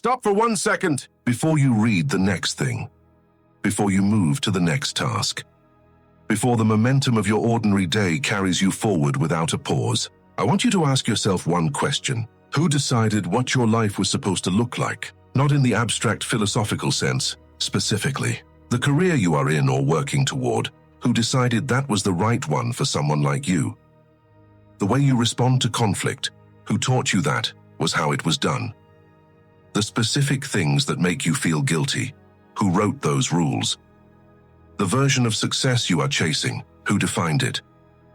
Stop for 1 second before you read the next thing, before you move to the next task, before the momentum of your ordinary day carries you forward without a pause. I want you to ask yourself one question. Who decided what your life was supposed to look like? Not in the abstract philosophical sense, specifically. The career you are in or working toward, who decided that was the right one for someone like you? The way you respond to conflict, who taught you that was how it was done? The specific things that make you feel guilty, who wrote those rules? The version of success you are chasing, who defined it?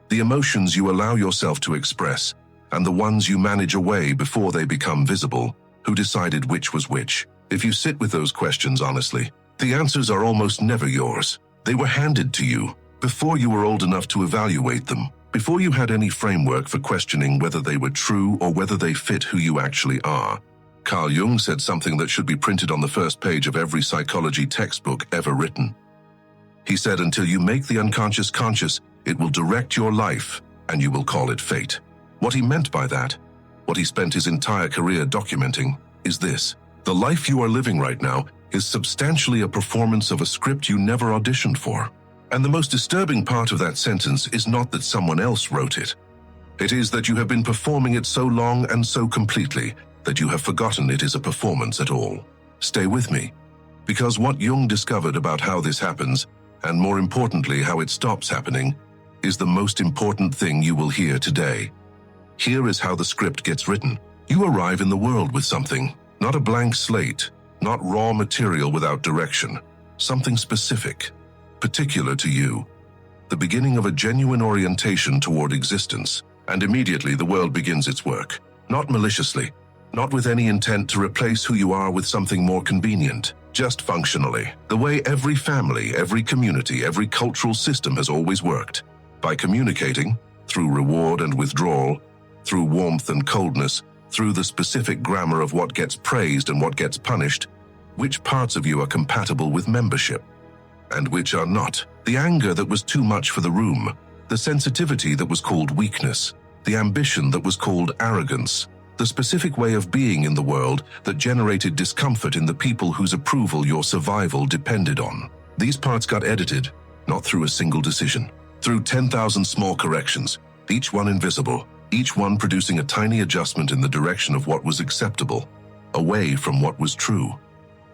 The emotions you allow yourself to express, and the ones you manage away before they become visible, who decided which was which? If you sit with those questions honestly, the answers are almost never yours. They were handed to you before you were old enough to evaluate them, before you had any framework for questioning whether they were true or whether they fit who you actually are. Carl Jung said something that should be printed on the first page of every psychology textbook ever written. He said, until you make the unconscious conscious, it will direct your life, and you will call it fate. What he meant by that, what he spent his entire career documenting, is this. The life you are living right now is substantially a performance of a script you never auditioned for. And the most disturbing part of that sentence is not that someone else wrote it. It is that you have been performing it so long and so completely that you have forgotten it is a performance at all. Stay with me, because what Jung discovered about how this happens, and more importantly how it stops happening, is the most important thing you will hear today. Here is how the script gets written. You arrive in the world with something, not a blank slate, not raw material without direction, something specific, particular to you, the beginning of a genuine orientation toward existence, and immediately the world begins its work, not maliciously, not with any intent to replace who you are with something more convenient, just functionally, the way every family, every community, every cultural system has always worked, by communicating, through reward and withdrawal, through warmth and coldness, through the specific grammar of what gets praised and what gets punished, which parts of you are compatible with membership, and which are not. The anger that was too much for the room, the sensitivity that was called weakness, the ambition that was called arrogance, the specific way of being in the world that generated discomfort in the people whose approval your survival depended on. These parts got edited, not through a single decision, through 10,000 small corrections, each one invisible, each one producing a tiny adjustment in the direction of what was acceptable, away from what was true.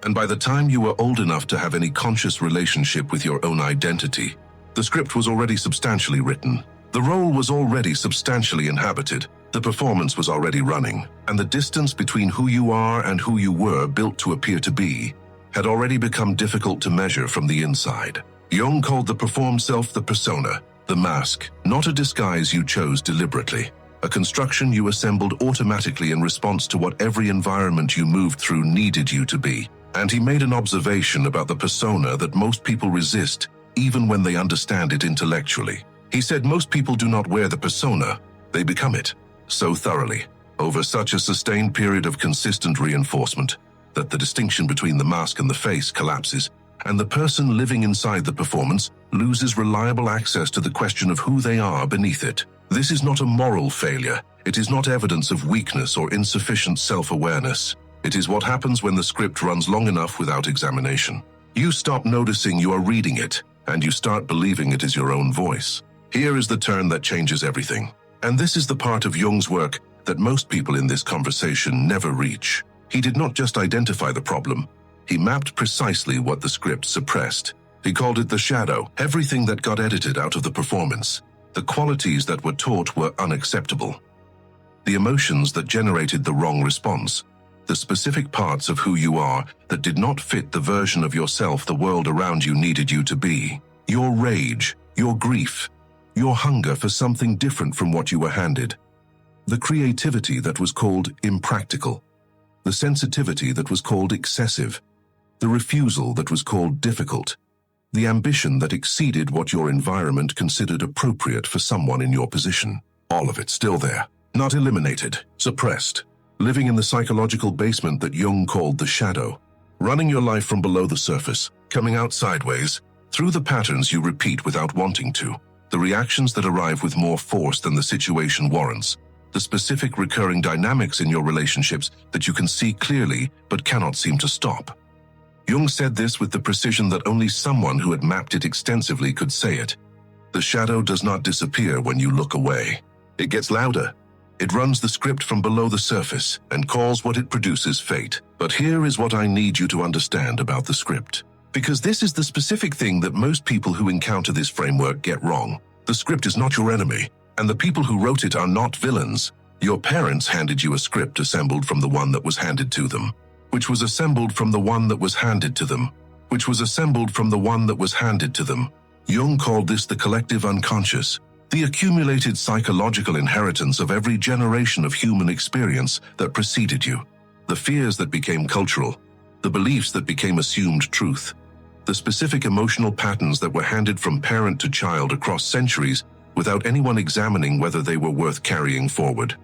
And by the time you were old enough to have any conscious relationship with your own identity, the script was already substantially written. The role was already substantially inhabited. The performance was already running, and the distance between who you are and who you were built to appear to be had already become difficult to measure from the inside. Jung called the performed self the persona, the mask, not a disguise you chose deliberately, a construction you assembled automatically in response to what every environment you moved through needed you to be. And he made an observation about the persona that most people resist, even when they understand it intellectually. He said most people do not wear the persona, they become it, so thoroughly, over such a sustained period of consistent reinforcement, that the distinction between the mask and the face collapses, and the person living inside the performance loses reliable access to the question of who they are beneath it. This is not a moral failure. It is not evidence of weakness or insufficient self-awareness. It is what happens when the script runs long enough without examination. You stop noticing you are reading it, and you start believing it is your own voice. Here is the turn that changes everything. And this is the part of Jung's work that most people in this conversation never reach. He did not just identify the problem. He mapped precisely what the script suppressed. He called it the shadow, everything that got edited out of the performance. The qualities that were taught were unacceptable. The emotions that generated the wrong response. The specific parts of who you are that did not fit the version of yourself the world around you needed you to be. Your rage, your grief, your hunger for something different from what you were handed. The creativity that was called impractical. The sensitivity that was called excessive. The refusal that was called difficult. The ambition that exceeded what your environment considered appropriate for someone in your position. All of it still there, not eliminated, suppressed. Living in the psychological basement that Jung called the shadow, running your life from below the surface, coming out sideways, through the patterns you repeat without wanting to, the reactions that arrive with more force than the situation warrants, the specific recurring dynamics in your relationships that you can see clearly but cannot seem to stop. Jung said this with the precision that only someone who had mapped it extensively could say it. The shadow does not disappear when you look away. It gets louder. It runs the script from below the surface and calls what it produces fate. But here is what I need you to understand about the script. Because this is the specific thing that most people who encounter this framework get wrong. The script is not your enemy, and the people who wrote it are not villains. Your parents handed you a script assembled from the one that was handed to them, which was assembled from the one that was handed to them, which was assembled from the one that was handed to them. Jung called this the collective unconscious, the accumulated psychological inheritance of every generation of human experience that preceded you, the fears that became cultural, the beliefs that became assumed truth, the specific emotional patterns that were handed from parent to child across centuries without anyone examining whether they were worth carrying forward.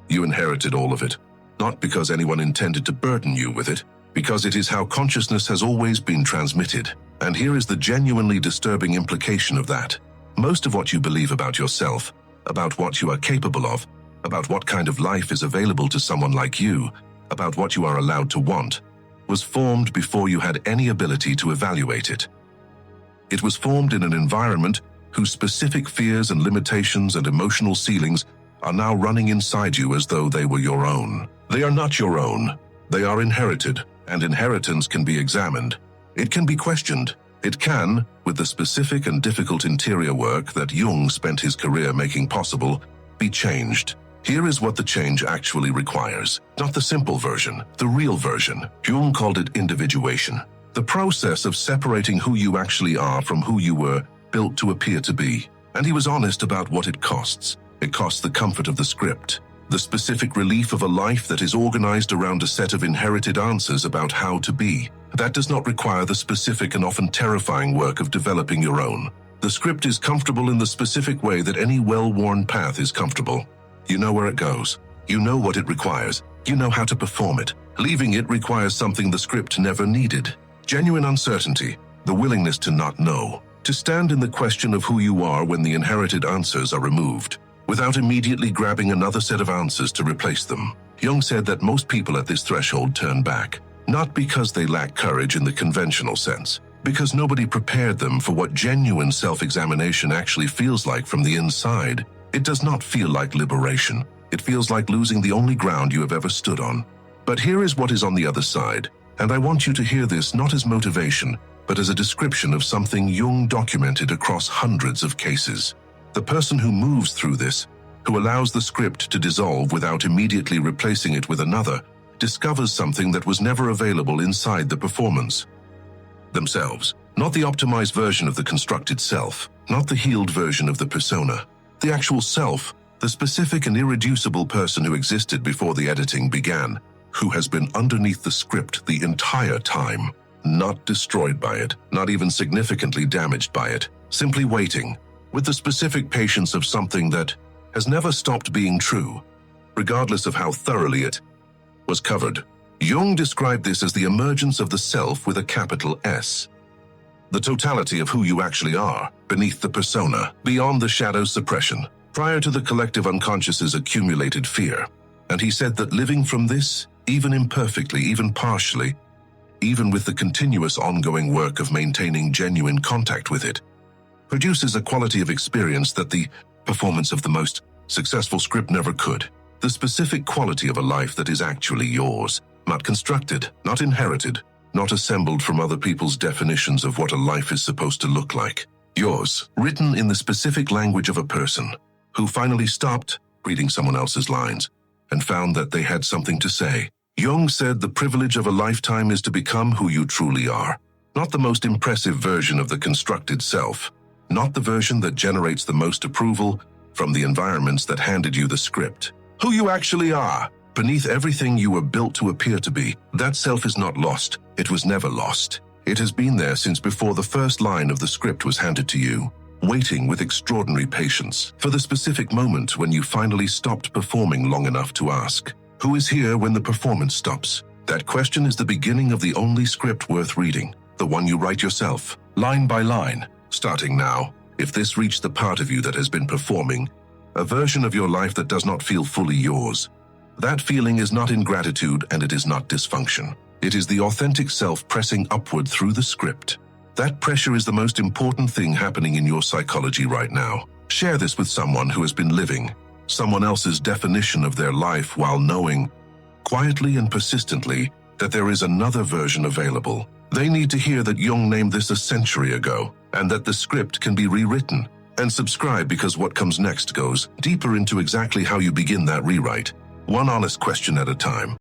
You inherited all of it, not because anyone intended to burden you with it, because it is how consciousness has always been transmitted. And here is the genuinely disturbing implication of that. Most of what you believe about yourself, about what you are capable of, about what kind of life is available to someone like you, about what you are allowed to want, was formed before you had any ability to evaluate it. It was formed in an environment whose specific fears and limitations and emotional ceilings are now running inside you as though they were your own. They are not your own. They are inherited, and inheritance can be examined. It can be questioned. It can, with the specific and difficult interior work that Jung spent his career making possible, be changed. Here is what the change actually requires. Not the simple version, the real version. Jung called it individuation. The process of separating who you actually are from who you were built to appear to be. And he was honest about what it costs. It costs the comfort of the script, the specific relief of a life that is organized around a set of inherited answers about how to be. That does not require the specific and often terrifying work of developing your own. The script is comfortable in the specific way that any well-worn path is comfortable. You know where it goes. You know what it requires. You know how to perform it. Leaving it requires something the script never needed. Genuine uncertainty, the willingness to not know, to stand in the question of who you are when the inherited answers are removed, without immediately grabbing another set of answers to replace them. Jung said that most people at this threshold turn back, not because they lack courage in the conventional sense, because nobody prepared them for what genuine self-examination actually feels like from the inside. It does not feel like liberation. It feels like losing the only ground you have ever stood on. But here is what is on the other side, and I want you to hear this not as motivation, but as a description of something Jung documented across hundreds of cases. The person who moves through this, who allows the script to dissolve without immediately replacing it with another, discovers something that was never available inside the performance themselves. Not the optimized version of the constructed self, not the healed version of the persona. The actual self, the specific and irreducible person who existed before the editing began, who has been underneath the script the entire time, not destroyed by it, not even significantly damaged by it, simply waiting, with the specific patience of something that has never stopped being true, regardless of how thoroughly it was covered. Jung described this as the emergence of the self with a capital S. The totality of who you actually are, beneath the persona, beyond the shadow's suppression, prior to the collective unconscious's accumulated fear. And he said that living from this, even imperfectly, even partially, even with the continuous ongoing work of maintaining genuine contact with it, produces a quality of experience that the performance of the most successful script never could. The specific quality of a life that is actually yours, not constructed, not inherited, not assembled from other people's definitions of what a life is supposed to look like. Yours, written in the specific language of a person who finally stopped reading someone else's lines and found that they had something to say. Jung said the privilege of a lifetime is to become who you truly are, not the most impressive version of the constructed self, not the version that generates the most approval from the environments that handed you the script. Who you actually are, beneath everything you were built to appear to be. That self is not lost. It was never lost. It has been there since before the first line of the script was handed to you, waiting with extraordinary patience for the specific moment when you finally stopped performing long enough to ask, who is here when the performance stops? That question is the beginning of the only script worth reading, the one you write yourself, line by line, starting now. If this reached the part of you that has been performing, a version of your life that does not feel fully yours. That feeling is not ingratitude and it is not dysfunction. It is the authentic self pressing upward through the script. That pressure is the most important thing happening in your psychology right now. Share this with someone who has been living someone else's definition of their life while knowing, quietly and persistently, that there is another version available. They need to hear that Jung named this a century ago, and that the script can be rewritten. And subscribe, because what comes next goes deeper into exactly how you begin that rewrite, one honest question at a time.